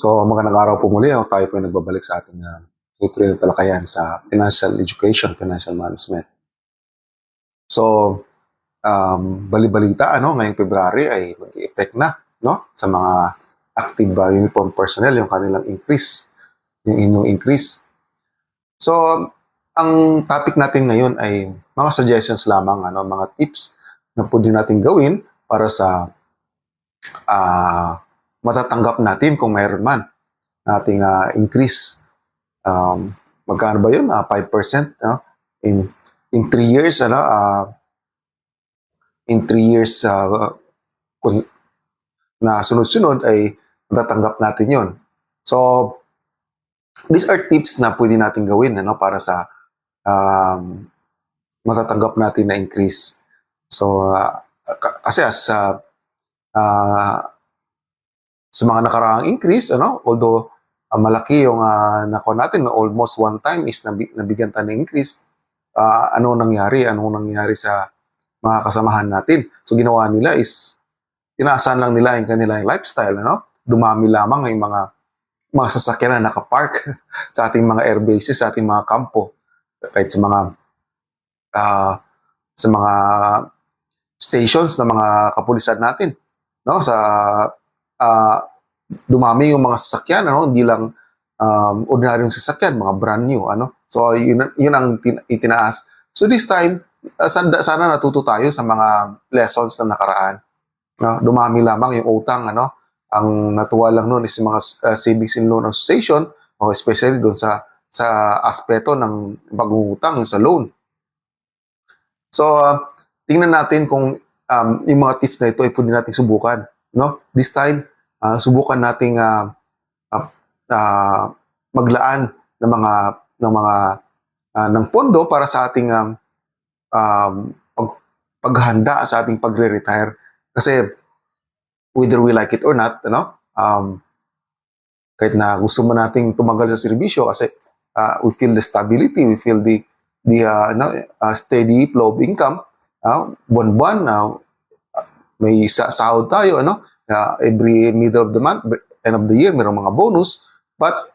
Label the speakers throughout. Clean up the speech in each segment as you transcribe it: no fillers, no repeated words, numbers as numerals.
Speaker 1: So magandang araw po muli. Tayo po ay nagbabalik sa ating tutorial na talakayan sa financial education, financial management. So, bali-balita, ngayong February ay mag-i-effect na, sa mga active uniform personnel, yung kanilang increase, yung inyong increase. So, ang topic natin ngayon ay mga suggestions lamang, mga tips na pwede natin gawin para sa matatanggap natin kung mayroon man nating increase. Magkano ba yun? 5%, in 3 years, in 3 years na sunod-sunod ay matatanggap natin yon. So, these are tips na pwede natin gawin para sa matatanggap natin na increase. So, kasi sa mga nakaraang increase, although malaki yung nakuha natin, almost one time is nabigyan tayo ng increase. Anong nangyari sa mga kasamahan natin? So ginawa nila is tinaasan lang nila yung kanilang lifestyle, dumami lamang yung mga sasakyan na nakapark sa ating mga airbases, sa ating mga kampo, kahit sa mga stations ng mga kapulisan natin, dumami yung mga sasakyan, hindi lang ordinaryong sasakyan, mga brand new, So yun ang itinaas. So this time, sana natuto tayo sa mga lessons na nakaraan. Dumami lamang yung utang, ang natuwa lang noon is yung mga Savings and Loan Association, especially doon sa aspeto ng pag-uutang, sa loan. So tingnan natin kung yung mga tips na ito ay pwede natin subukan, This time, subukan nating maglaan ng pondo para sa ating paghahanda sa ating pagre-retire. Kasi whether we like it or not, kahit na gusto mo nating tumagal sa serbisyo kasi we feel the stability, we feel the steady flow of income, buwan-buwan, may sahod tayo, every middle of the month, end of the year, mayroong mga bonus, but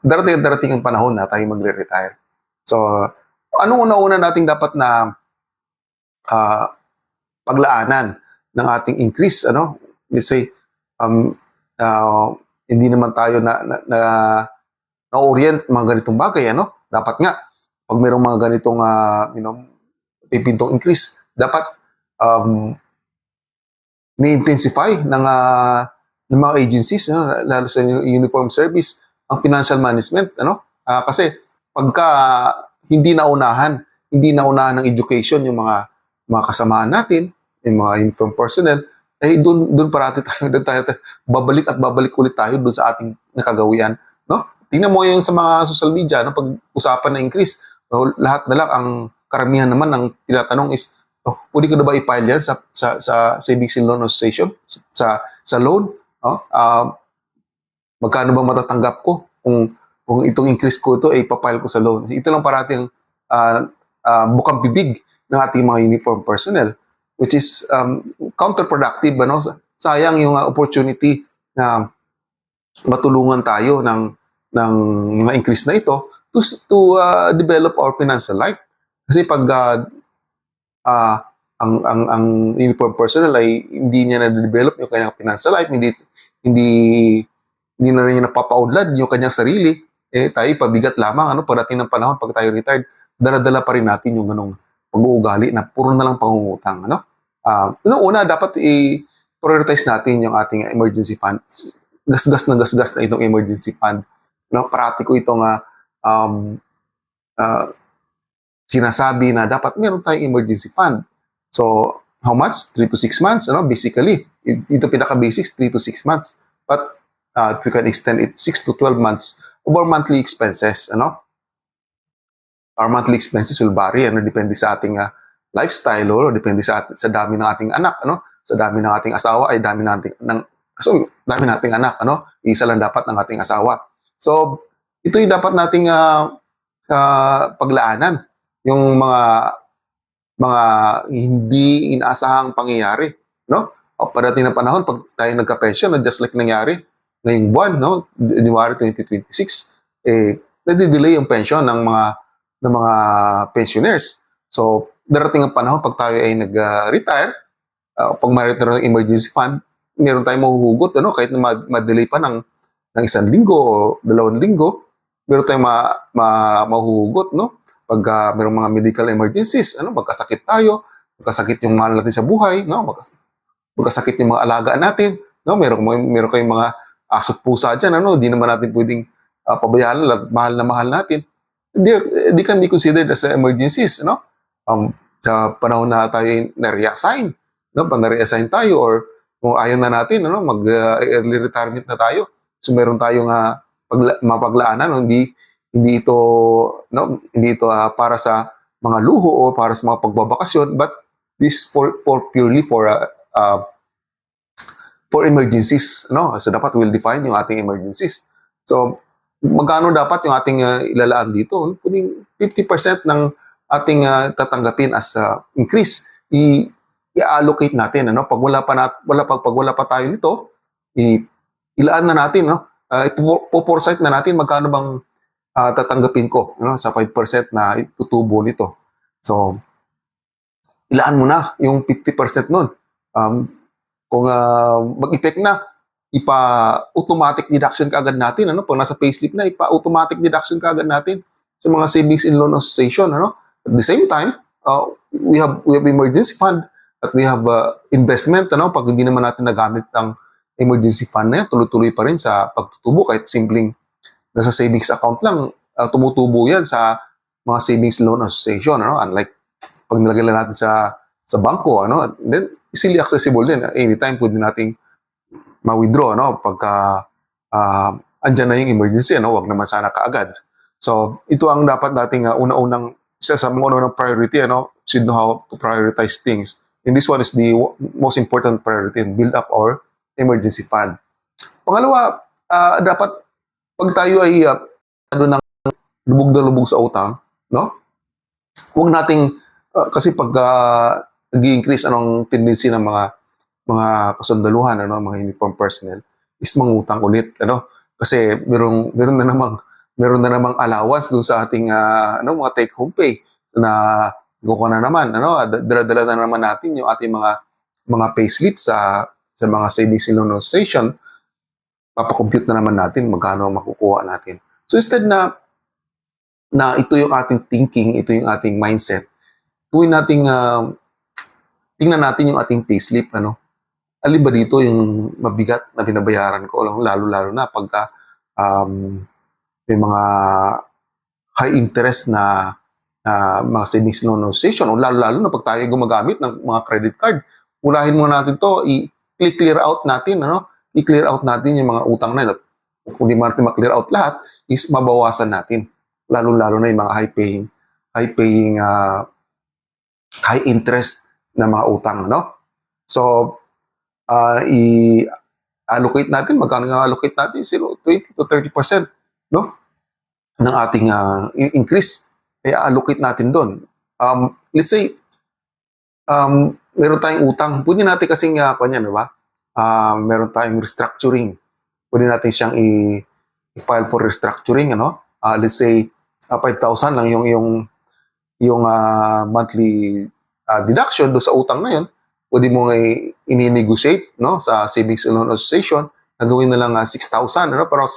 Speaker 1: darating ang panahon na tayo magre-retire. So, anong una-una nating dapat na paglaanan ng ating increase, Let's say, hindi naman tayo na-orient mga ganitong bagay, Dapat nga, pag mayroong mga ganitong, pipintong increase, dapat ni-intensify ng mga agencies, lalo sa uniform service, ang financial management, kasi pagka hindi naunahan ng education yung mga kasamahan natin, yung mga uniform personnel, doon tayo babalik ulit tayo doon sa ating nakagawian, Tingnan mo yung sa mga social media, pag-usapan na increase, lahat na lang, ang karamihan naman ng tinatanong is, pwede ko na ba i-file yan sa Savings and Loan Association, sa loan? Magkano ba matatanggap ko kung itong increase ko ito ay ipapile ko sa loan? Ito lang parating bukang bibig ng ating mga uniform personnel, which is counterproductive. Sayang yung opportunity na matulungan tayo ng mga increase na ito to develop our financial life. Kasi pag ang uniform personnel ay hindi niya na-develop yung kanyang financial life, hindi na rin niya napapaunlad yung kanyang sarili, tayo pabigat lamang, pagdating ng panahon, pag tayo retired, dala-dala pa rin natin yung ganong pag-uugali na puro na lang pangungutang, Una, dapat i-prioritize natin yung ating emergency funds. Gasgas na itong emergency fund. Parati ko itong sinasabi na dapat meron tayong emergency fund. So, how much? 3 to 6 months, basically. Ito pinaka-basics, 3 to 6 months. But if we can extend it 6 to 12 months of our monthly expenses, Our monthly expenses will vary, depende sa ating lifestyle, depende sa dami ng ating anak, Sa dami ng ating asawa ay dami nating anak, Isa lang dapat ng ating asawa. So, ito yung dapat nating paglaanan, yung mga hindi inaasahang pangyayari, Pagdating ng panahon, pag tayo nagka-pension, just like nangyari, ngayong buwan, no, January 2026, nadidelay yung pension ng mga pensioners. So, darating ang panahon pag tayo ay nag-retire, pag mayroon ng emergency fund, meron tayong mahuhugot, ano, kahit na ma-delay pa ng 1 linggo o 2 linggo, meron tayong mahuhugot, no? Pag mayroong mga medical emergencies, ano, magkasakit tayo, magkasakit yung mahal natin sa buhay, no? Magkasakit yung mga alagaan natin, no? Meron kayong mga aso't pusa dyan, ano? Di naman natin pwedeng pabayaan, mahal natin. They can be considered as emergencies, no? Sa panahon na tayo na-reassign, no? Pag na-reassign tayo or kung ayaw na natin, ano, mag-early retirement na tayo. So meron tayong mapaglaanan, no? Hindi ito, no, hindi ito para sa mga luho o para sa mga pagbabakasyon, but this purely for emergencies, no? So dapat we'll define yung ating emergencies. So magkano dapat yung ating ilalaan dito? Kuning 50% ng ating tatanggapin as increase, i-allocate natin, ano? Pag wala pa tayo nito, ilaan na natin, no? Ipo-foresight na natin magkano bang tatanggapin ko, no, sa 5% na itutubo nito. So ilaan mo na yung 50% nun. Kung mag-effect na, ipa-automatic deduction kaagad natin, ano? Pag nasa payslip na, ipa-automatic deduction kaagad natin sa mga savings and loan association, ano? At the same time, we have emergency fund at we have investment, ano? Pag hindi naman natin nagamit ang emergency fund na yan, tuloy-tuloy pa rin sa pagtutubo kahit simpleng nasa savings account lang, tumutubo yan sa mga savings loan association, ano? Unlike pag nilagay lang natin sa bangko, ano? And then easily accessible din, anytime pwede nating ma-withdraw, ano? Pagka andyan na yung emergency, ano? Wag naman sana kaagad. So ito ang dapat nating isa sa mga unang priority, ano? Should know how to prioritize things. And this one is the most important priority, build up our emergency fund. Pangalawa, dapat pag tayo ay ng lubog na lubog sa utang, no? Huwag nating kasi pag nag-increase anong tendency ng mga kasundaluhan, ano, mga uniform personnel is mangutang ulit, ano? Kasi meron na namang allowance doon sa ating mga take home pay. So na kukuha na naman, ano, dala-dala na naman natin yung ating mga payslip sa mga savings and loan association, papakompute na naman natin magkano makukuha natin. So instead na ito yung ating thinking, ito yung ating mindset, tingnan natin yung ating payslip, ano. Alin ba dito yung mabigat na binabayaran ko, lalo-lalo na pagka may mga high interest na mga savings loan association, o lalo-lalo na pag tayo gumagamit ng mga credit card. Ulahin muna natin to, i-clear out natin, ano? I-clear out natin yung mga utang na yun. Kung di natin ma-clear out lahat, is mabawasan natin. Lalo-lalo na yung mga high-paying, high interest na mga utang, no? So, i-allocate natin, magkano nga allocate natin? 20 to 30%, no? Ng ating increase. Kaya allocate natin doon. Let's say, meron tayong utang. Pwede natin kasing, di ba? Meron tayong restructuring. Pwede natin siyang i-file for restructuring, ano? Let's say, 5,000 lang yung monthly deduction do sa utang na yun. Pwede mo nga ini-negotiate, no, sa Savings and Loan Association, na gawin na lang 6,000, ano? Pero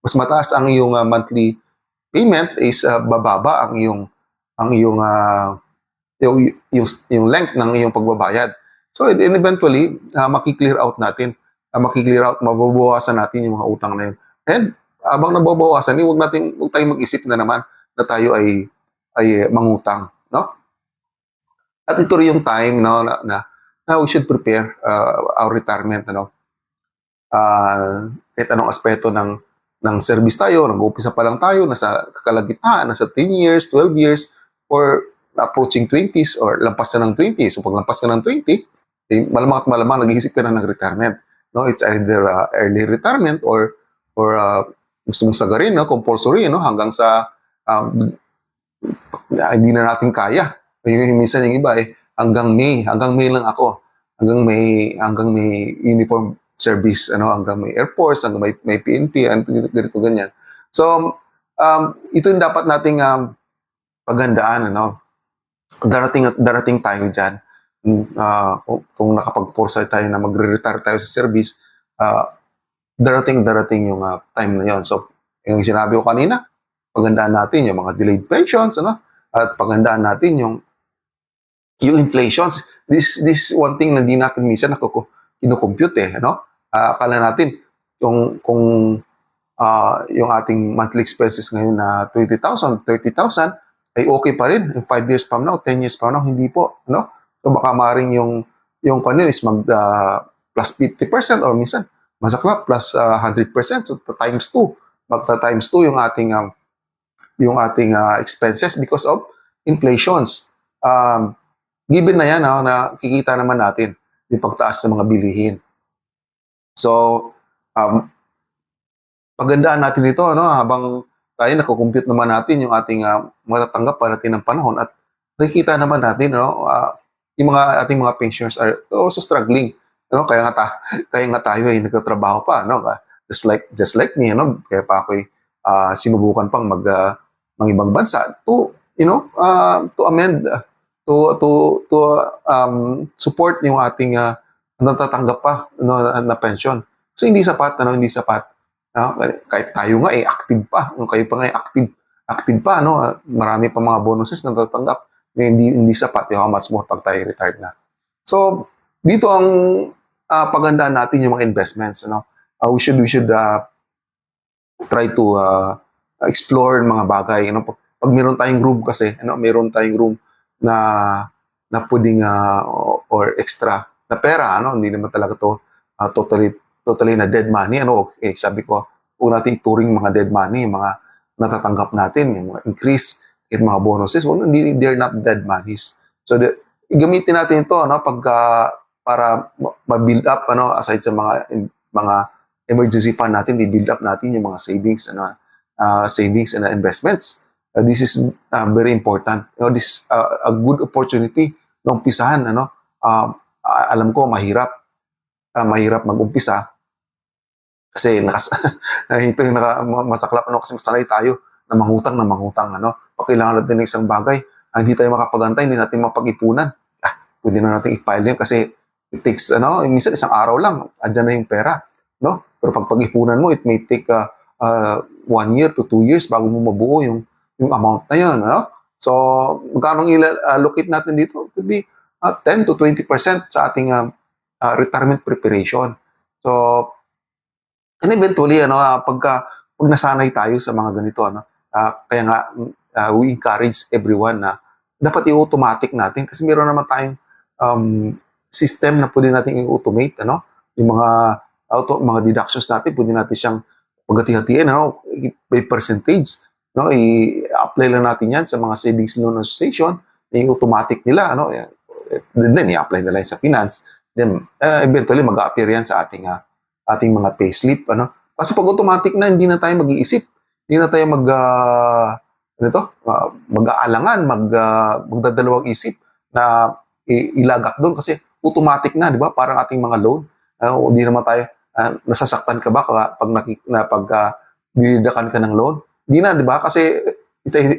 Speaker 1: mas mataas ang iyong monthly payment is bababa ang iyong length ng iyong pagbabayad. So eventually maki-clear out natin, mababawasan natin yung mga utang na yun. And habang nababawasan, huwag tayong mag-isip na naman na tayo ay mangutang, no? At ito rin yung time, no, na we should prepare our retirement, ano. Kahit anong aspeto ng service tayo, nag-uumpisa pa lang tayo, nasa kakalagitnaan, nasa 10 years, 12 years, or approaching 20s, or lampas na ng 20. So pag lampas ka ng 20, malamang at malamang nag-iisip ka na ng retirement. No? It's either early retirement or gusto mong sagarin, no? Compulsory, no? Hanggang sa hindi na natin kaya. Minsan yung iba hanggang May lang ako. Hanggang may uniform service, hanggang may Air Force, hanggang may PNP, ganito, ganyan. So, ito yung dapat nating paghandaan, darating tayo diyan. Kung nakapag-foresight tayo na magre-retire tayo sa service, darating yung time na yon. So, yung sinabi ko kanina, paghandaan natin yung mga delayed pensions, at paghandaan natin yung inflations. This one thing na di natin minsan kinukompute, akala natin kung yung ating monthly expenses ngayon na 20,000, 30,000 ay okay pa rin in 5 years from now, 10 years from now, hindi po, So baka maring yung kanil is plus 50% or minsan masaklap plus 100%, so times 2. Magta times 2 yung ating expenses because of inflations. Given na yan, na kikita naman natin yung pagtaas ng mga bilihin. So, pagandaan natin ito, habang tayo nakukompute naman natin yung ating matatanggap para natin ng panahon at nakikita naman natin, yung ating mga pensioners are also struggling. Kaya nga tayo ay nagtatrabaho pa, just like me, kaya pa ako sinubukan pang mga ibang bansa to amend to support yung ating natatanggap pa na pension. So hindi sapat, hindi sapat. Kahit tayo nga active pa, kayo pa nga active pa, marami pa mga bonuses na natatanggap. Hindi sapat yung how much more pag tayo retired na. So dito ang pagandaan natin yung mga investments, we should try to explore mga bagay, pag meron tayong room kasi, meron tayong room na pwedeng or extra na pera, hindi naman talaga to totally na dead money, sabi ko, kung natin ituring mga dead money, yung mga natatanggap natin, yung mga increase, at mga bonuses, they're not dead monies. So gamitin natin ito, para ma-build up, aside sa mga emergency fund natin, i-build up natin yung mga savings, savings and investments. This is very important. This is a good opportunity na umpisahan. Alam ko, mahirap mag-umpisa. Kasi ito yung masaklap, kasi sanay tayo na mangutang. Pag kailangan natin ng isang bagay, hindi tayo makapagantay, hindi natin mapag-ipunan. Pwede na natin i-file yun kasi it takes, minsan isang araw lang, andyan na yung pera. Pero pag pag-ipunan mo, it may take 1 year to 2 years bago mo mabuo yung amount na yun. So, magkano i-allocate natin dito? It could be 10 to 20% sa ating retirement preparation. So, and eventually, pag nasanay tayo sa mga ganito, kaya nga, we encourage everyone na dapat i-automatic natin kasi meron naman tayong system na pwede natin i-automate, yung mga deductions natin, pwede natin siyang paghati-hatiin, by percentage, i-apply lang natin yan sa mga savings loan association, i-automatic nila, then i-apply nila sa finance, then eventually mag-appear yan sa ating mga payslip, kasi pag automatic na, hindi na tayo mag-iisip, hindi na tayo mag-aalangan, magdadalawang isip na ilagak doon kasi automatic na, di ba? Parang ating mga loan. Hindi naman tayo, nasasaktan ka ba pag dinidakan ka ng loan? Hindi na, di ba? Kasi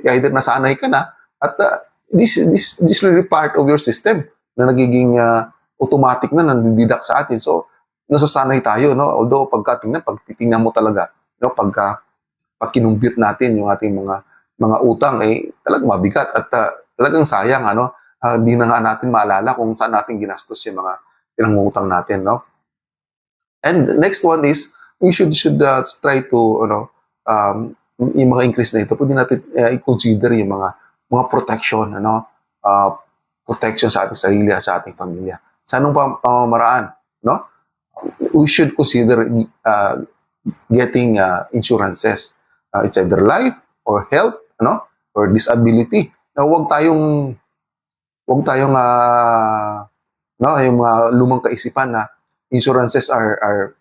Speaker 1: either nasanay ka na at this really part of your system na nagiging automatic na nandididak sa atin. So, nasasanay tayo, Although pag titingnan mo talaga, pag kinumpute natin yung ating mga utang, talagang mabigat at talagang sayang, hindi na nga natin maalala kung saan natin ginastos yung mga pinangungutang natin, And next one is, we should try to, yung mga increase na ito, pwede natin i-consider yung mga protection, protection sa ating sarili at sa ating pamilya. Sa anong pamamaraan, we should consider getting insurances. It's either life or health, or disability. Huwag tayong yung mga lumang kaisipan na insurances are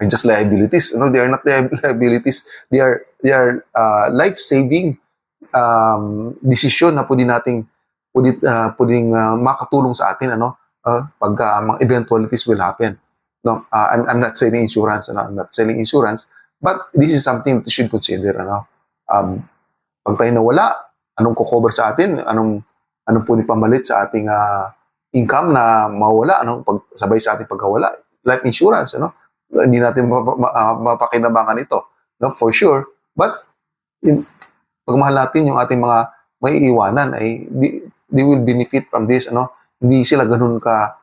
Speaker 1: just liabilities. They are not liabilities. They are life-saving decision na pwedeng makatulong sa atin, pag mga eventualities will happen. No, I'm not selling insurance, I'm not selling insurance, but this is something that you should consider, pag tayo nawala, anong ko-cover sa atin? Anong pwede pamalit sa ating income na mawala, sabay sa ating pagkawala? Life insurance, Hindi natin mapakinabangan ito, no? For sure. But pagmahal natin yung ating mga may iiwanan, ay they will benefit from this, Hindi sila ganun ka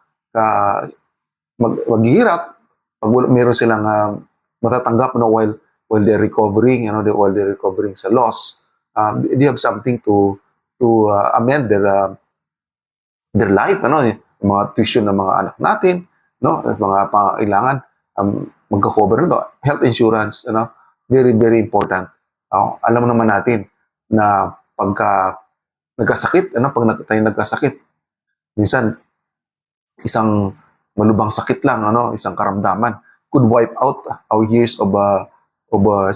Speaker 1: maghihirap pag meron silang matatanggap while they're recovering, while they're recovering sa loss. They have something to amend their life, yung mga tuition ng mga anak natin, at mga pangailangan, magka-cover nito. Health insurance, very, very important. Alam naman natin na pagka nagkasakit, pag tayo nagkasakit, minsan, isang malubang sakit lang, isang karamdaman, could wipe out our years of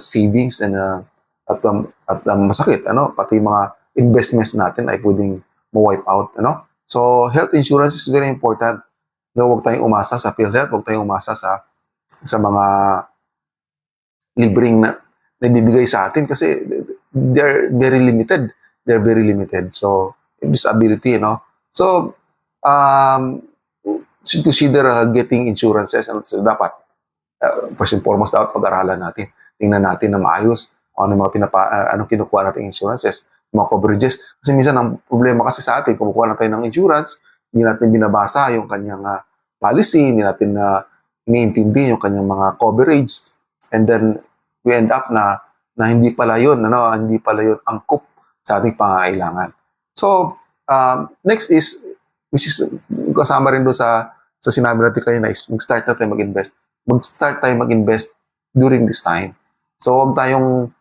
Speaker 1: savings at masakit, pati mga investments natin ay pwedeng ma-wipe out, So, health insurance is very important. Huwag tayong umasa sa PhilHealth, huwag tayong umasa sa mga libreng na ibibigay sa atin kasi they're very limited. They're very limited. So, disability, So, should consider getting insurances. So, dapat, first and foremost, dapat pag-aralan natin. Tingnan natin na maayos anong kinukuha natin insurances, mga coverages. Kasi minsan, ang problema kasi sa atin, kumukuha na tayo ng insurance, hindi natin binabasa yung kanyang policy, hindi natin iniintindi yung kanyang mga coverage, and then we end up na hindi pala yun, hindi pala yun angkop sa ating pangangailangan. So, next is, which is kasama rin doon sa sinabi natin kanina, is mag-start na tayo mag-invest. Mag-start tayo mag-invest during this time. So, huwag tayong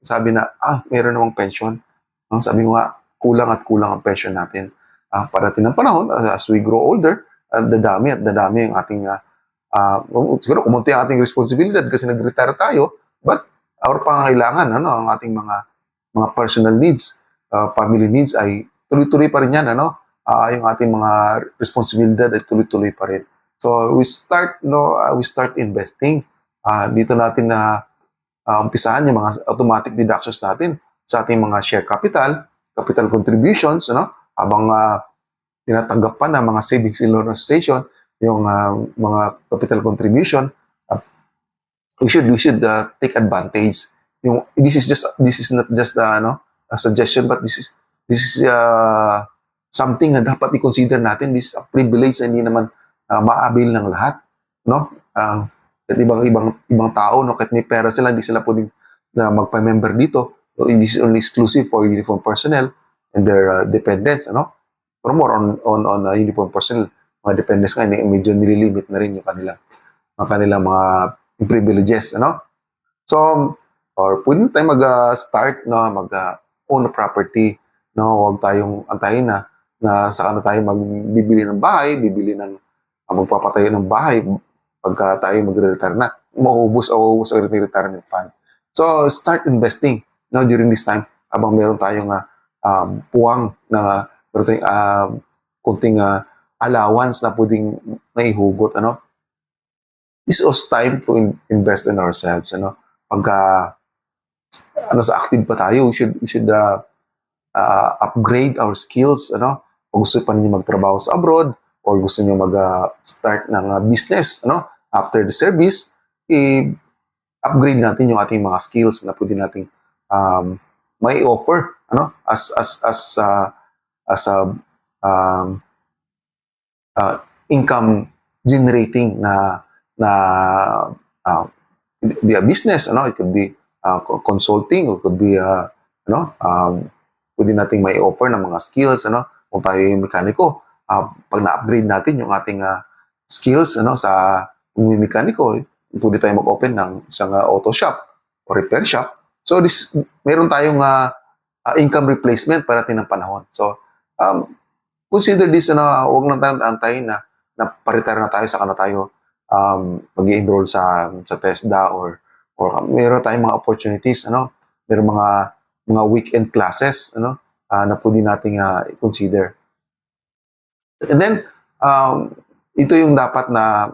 Speaker 1: sabi na, meron namang pension. Sabi ko nga, kulang at kulang ang pension natin. Parating ng panahon, as we grow older, dadami ang ating, siguro kumunti ang ating responsibilidad kasi nag-retire tayo, but our pangangailangan, ang ating mga personal needs, family needs ay tuloy-tuloy pa rin yan, yung ating mga responsibilidad ay tuloy-tuloy pa rin. So, we start investing. Dito natin na umpisahan yung mga automatic deductions natin sa ating mga share capital contributions, habang tinatanggap pa ng mga savings and loan association yung mga capital contribution. We should take advantage. This is not just a suggestion, but this is something na dapat i-consider natin. This is a privilege na hindi naman maabil ng lahat, At ibang tao, kahit may pera sila, hindi sila pwedeng magpa-member dito. So, this is only exclusive for uniform personnel and their dependents, Pero more on uniform personnel, mga dependents nga, medyo nililimit na rin yung kanilang mga privileges, So, or pwede tayo mag-start, mag-own a property, Huwag tayong antayin na saka na tayo magbibili ng bahay, magpapatayo ng bahay, pagka tayo magre-retire na, mauubos ang retirement fund. So, start investing during this time habang meron tayong puwang na meron tayong kunting allowance na pwedeng naihugot. This is time to invest in ourselves. Pagka sa active pa tayo, we should upgrade our skills. Kung gusto pa ninyo magtrabaho sa abroad, or gusto niyo mag-start ng business, after the service, i-upgrade natin yung ating mga skills na pwede nating may offer, as income generating na be a business, it could be consulting, it could be pwede nating may offer ng mga skills, kung tayo yung mekaniko. Pag na-upgrade natin yung ating skills sa mekaniko, pwede tayo mag-open ng isang auto shop or repair shop. So, meron tayong income replacement parating ng panahon. So, consider this huwag lang tayong antayin na pa-retire na tayo, saka na tayo mag-i-enroll sa TESDA or meron tayong mga opportunities, meron mga weekend classes, na pwede nating i-consider. And then, ito yung dapat na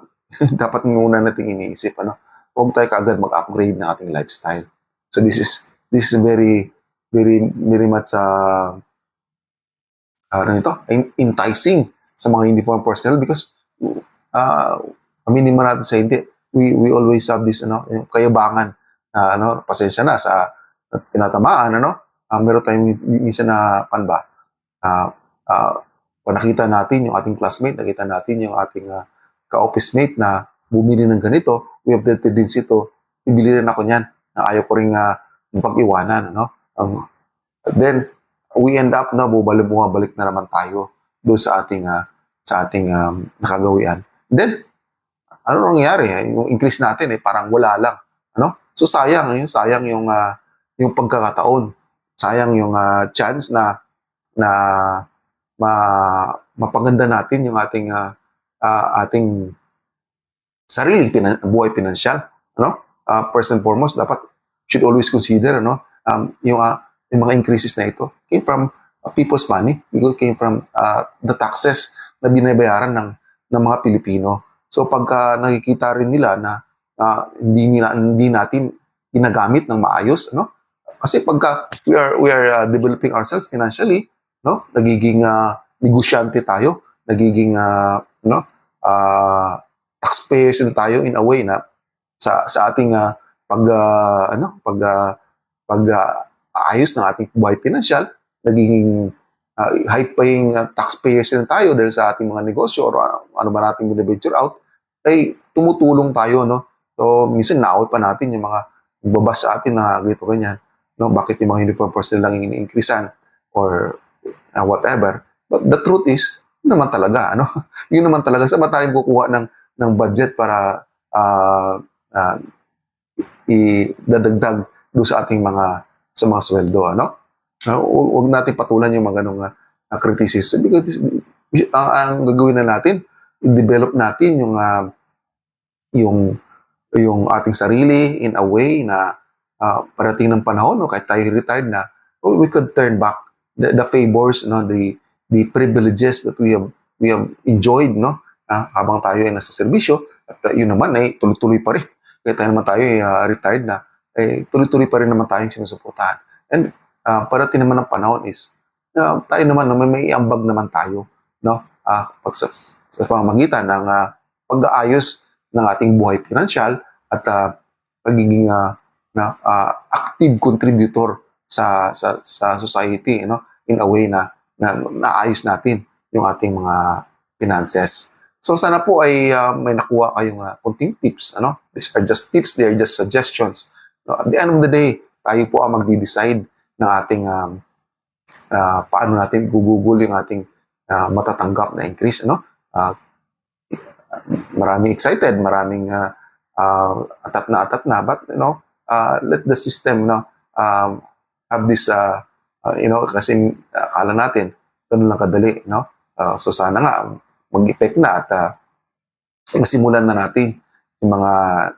Speaker 1: dapat muna nating iniisip, ano? Huwag tayo kaagad mag-upgrade ng ating lifestyle. So this is very very much ano ito, enticing sa mga uniform personnel because uh, aminin mo natin sa hindi, we always have this yung kayabangan na pasensya na sa tinatamaan, meron tayong minsan na panba, uh, uh, pag nakita natin yung ating classmate, nakita natin yung ating ka-office mate na bumili ng ganito, we have the tendency to ibili rin ako niyan, na ayaw ko rin pag-iwanan, then we end up na bumabalik na naman tayo doon sa ating nakagawian. Then ano nangyayari? Yung increase natin parang wala lang, So sayang yung pagkakataon. Sayang yung chance na mapaganda natin yung ating sariling buhay pinansyal, first and foremost dapat should always consider yung mga increases na ito came from people's money, because came from the taxes na binabayaran ng mga Pilipino. So pagka nakikita rin nila na hindi natin ginagamit ng maayos, kasi pagka we are developing ourselves financially, nagiging negosyante tayo, nagiging taxpayers na tayo in a way na sa ating ayos ng ating buhay pinansyal, nagiging high-paying taxpayers na tayo dahil sa ating mga negosyo or ano ba natin binaventure out, ay tumutulong tayo, So, minsan naaway pa natin yung mga nagbabas sa atin na ganito ganyan, Bakit yung mga uniform personnel lang ini-increasean or whatever. But the truth is, yun naman talaga, Yun naman talaga. Saan ba tayo kukuha ng budget para idadagdag doon sa ating mga sweldo, Huwag natin patulan yung mga ganong criticism, because ang gagawin na natin, i-develop natin yung ating sarili in a way na parating ng panahon, kahit tayo retired na, we could turn back the favors, the privileges that we have enjoyed, habang tayo ay nasa serbisyo, at yun naman ay tuloy-tuloy pa rin. Kaya tayo naman tayo ay retired na, tuloy-tuloy pa rin naman tayong sinusuportahan. And parating naman ng panahon is tayo naman, may ambag naman tayo, sa pamamagitan ng pag-aayos ng ating buhay pinansyal at pagiging active contributor sa society, in a way na naayos natin yung ating mga finances. So sana po ay may nakuha kayong kunting tips, These are just tips, they are just suggestions. At the end of the day, tayo po ang magde-decide ng ating paano natin gugugol yung ating matatanggap na increase, maraming excited, maraming atat na, but let the system have this kasi akala natin ganun lang kadali, so sana nga mag-effect na at masimulan na natin yung mga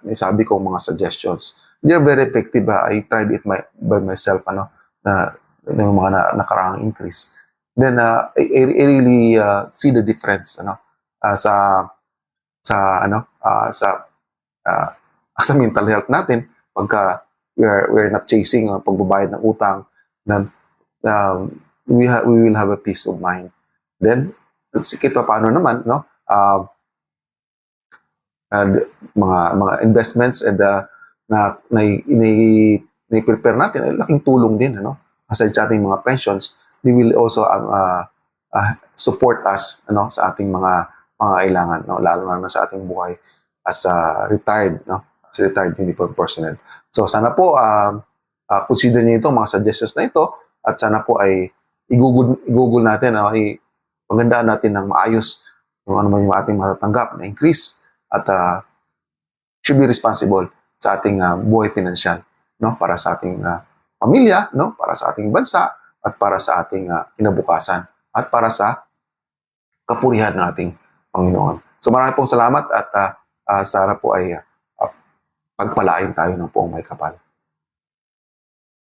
Speaker 1: nasabi kong mga suggestions. They are very effective. I tried it by myself, na yung mga nakaraang increase. Then I really see the difference, sa mental health natin pagka we're not chasing pagbabayad ng utang, then we will have a peace of mind. Then kita paano naman, mga investments and na prepare natin ay laking tulong din, aside sa ating mga pensions, they will also support us, sa ating mga kailangan, lalo na sa ating buhay as retired uniform personnel. So sana po consider niyo ito, mga suggestions na ito, at sana po ay i-google natin, pagandaan natin ng maayos yung ano man yung ating matatanggap na increase, at should be responsible sa ating buhay pinansyal, para sa ating pamilya, para sa ating bansa, at para sa ating kinabukasan, at para sa kapurihan ng ating Panginoon. So maraming pong salamat, at sana po ay pagpalain tayo ng poong may kapal.